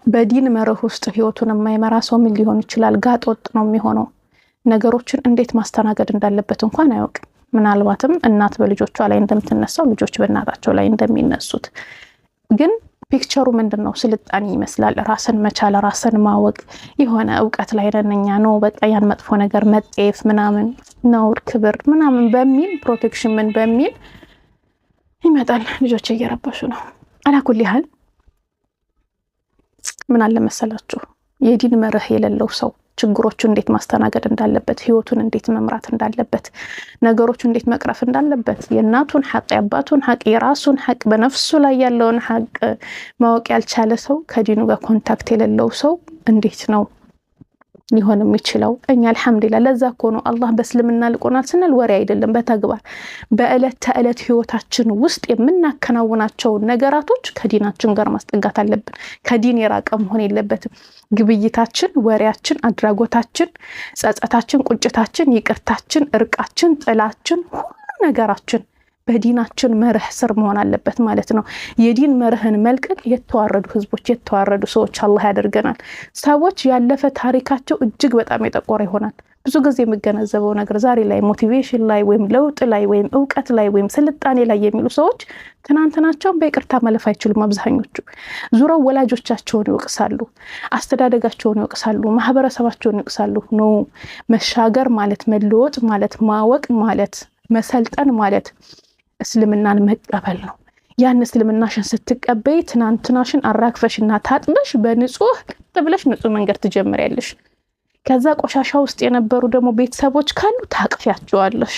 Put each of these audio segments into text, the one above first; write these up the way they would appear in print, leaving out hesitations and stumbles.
በዲን መርህ ውስጥ ህይወቱን የማይመራ ሰው ምን ሊሆን ይችላል? ጋጥ ወጥ ነው የሚሆነው። ነገሮችን እንዴት ማስተናገድ እንዳለበት እንኳን አያውቅም። ምናልባትም እናት በልጆቿ ላይ እንደምትነሳው ልጆች በእናታቸው ላይ እንደሚነሱት። ግን ፒክቸሩ ምንድነው? ስልጣኔ ይመስላል። ራስን መቻል፣ ራስን ማወቅ፣ የሆነ እውቀት ላይ ነንኛ ነው በቃ ያን መጥፎ ነገር መጤፍ ምናምን ነውር ክብር ምናምን በሚል ፕሮቴክሽን ምን በሚል ይመጣል። ልጆች እየረበሹ ነው። አላኩል ያህል ምን አለ መሰላችሁ የዲን መርህ የሌለው ሰው ችግሮቹ እንዴት ማስተናገድ እንዳለበት፣ ህይወቱን እንዴት መምራት እንዳለበት፣ ነገሮቹ እንዴት መቅረፍ እንዳለበት፣ የእናቱን ሐቅ፣ የአባቱን ሐቅ፣ የራሱን ሐቅ፣ በነፍሱ ላይ ያለውን ሐቅ ማወቅ ያልቻለ ሰው፣ ከዲኑ ጋር ኮንታክት የሌለው ሰው እንዴት ነው ሊሆን የሚችለው? እኛ አልহামዱሊላህ ለዛ እኮ ነው አላህ በእስልምና ልቆናል ስንል ወሬ አይደለም፣ በተግባር በእለት ተእለት ህይወታችን ውስጥ የምናከናውናቸው ነገራቶች ከዲናችን ጋር ማስጠጋት አለብን። ከዲን የራቀ መሆን የለበትም። ግብይታችን፣ ወሬያችን፣ አድራጎታችን፣ ጸጸታችን፣ ቁጭታችን፣ ይቅርታችን፣ እርቃችን፣ ጥላችን፣ ሁሉ ነገራችን በዲናችን መርህ ስር መሆን አለበት ማለት ነው። የዲን መርህን መልቀቅ የተዋረዱ ህዝቦች፣ የተዋረዱ ሰዎች አላህ ያደርገናል። ሰዎች ያለፈ ታሪካቸው እጅግ በጣም የጠቆረ ይሆናል። ብዙ ጊዜ የምገነዘበው ነገር ዛሬ ላይ ሞቲቬሽን ላይ ወይም ለውጥ ላይ ወይም እውቀት ላይ ወይም ስልጣኔ ላይ የሚሉ ሰዎች ትናንትናቸውን በይቅርታ ማለፍ አይችሉም። አብዛኞቹ ዙረው ወላጆቻቸውን ይወቅሳሉ፣ አስተዳደጋቸውን ይወቅሳሉ፣ ማህበረሰባቸውን ይወቅሳሉ። ኖ መሻገር ማለት መለወጥ ማለት ማወቅ ማለት መሰልጠን ማለት እስልምናን መቀበል ነው። ያን እስልምናሽን ስትቀበይ ትናንትናሽን አራክፈሽና ታጥበሽ በንጹህ ተብለሽ ንጹህ መንገድ ትጀምሪያለሽ። ከዛ ቆሻሻ ውስጥ የነበሩ ደግሞ ቤተሰቦች ካሉ ታቅፊያቸዋለሽ፣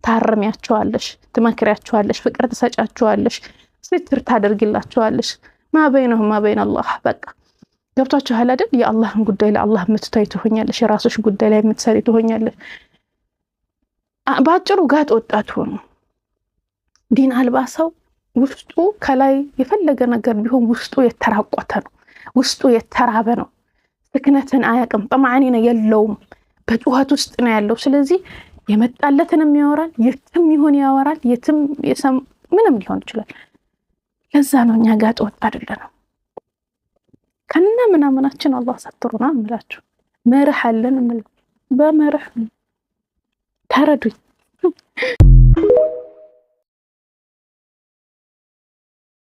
ታረሚያቸዋለሽ፣ ትመክሪያቸዋለሽ፣ ፍቅር ትሰጫቸዋለሽ፣ ስትር ታደርግላቸዋለሽ። ማበይነሁም ማበይን አላህ በቃ ገብቷችኋል አይደል? የአላህን ጉዳይ ለአላህ የምትታይ ትሆኛለሽ፣ የራስሽ ጉዳይ ላይ የምትሰሪ ትሆኛለሽ። ባጭሩ ጋጥ ወጣት ሆኖ ዲን አልባ ሰው ውስጡ ከላይ የፈለገ ነገር ቢሆን ውስጡ የተራቆተ ነው፣ ውስጡ የተራበ ነው። ስክነትን አያቅም፣ ጠማዓኒነ የለውም፣ በጩኸት ውስጥ ነው ያለው። ስለዚህ የመጣለትንም ያወራል፣ የትም ይሆን ያወራል፣ የትም ምንም ሊሆን ይችላል። ለዛ ነው እኛ ጋጥ ወጥ አይደለም። ከነ ምናምናችን አላህ ሰጥሮና እምላችሁ መርህ አለን። በመርህ ተረዱኝ።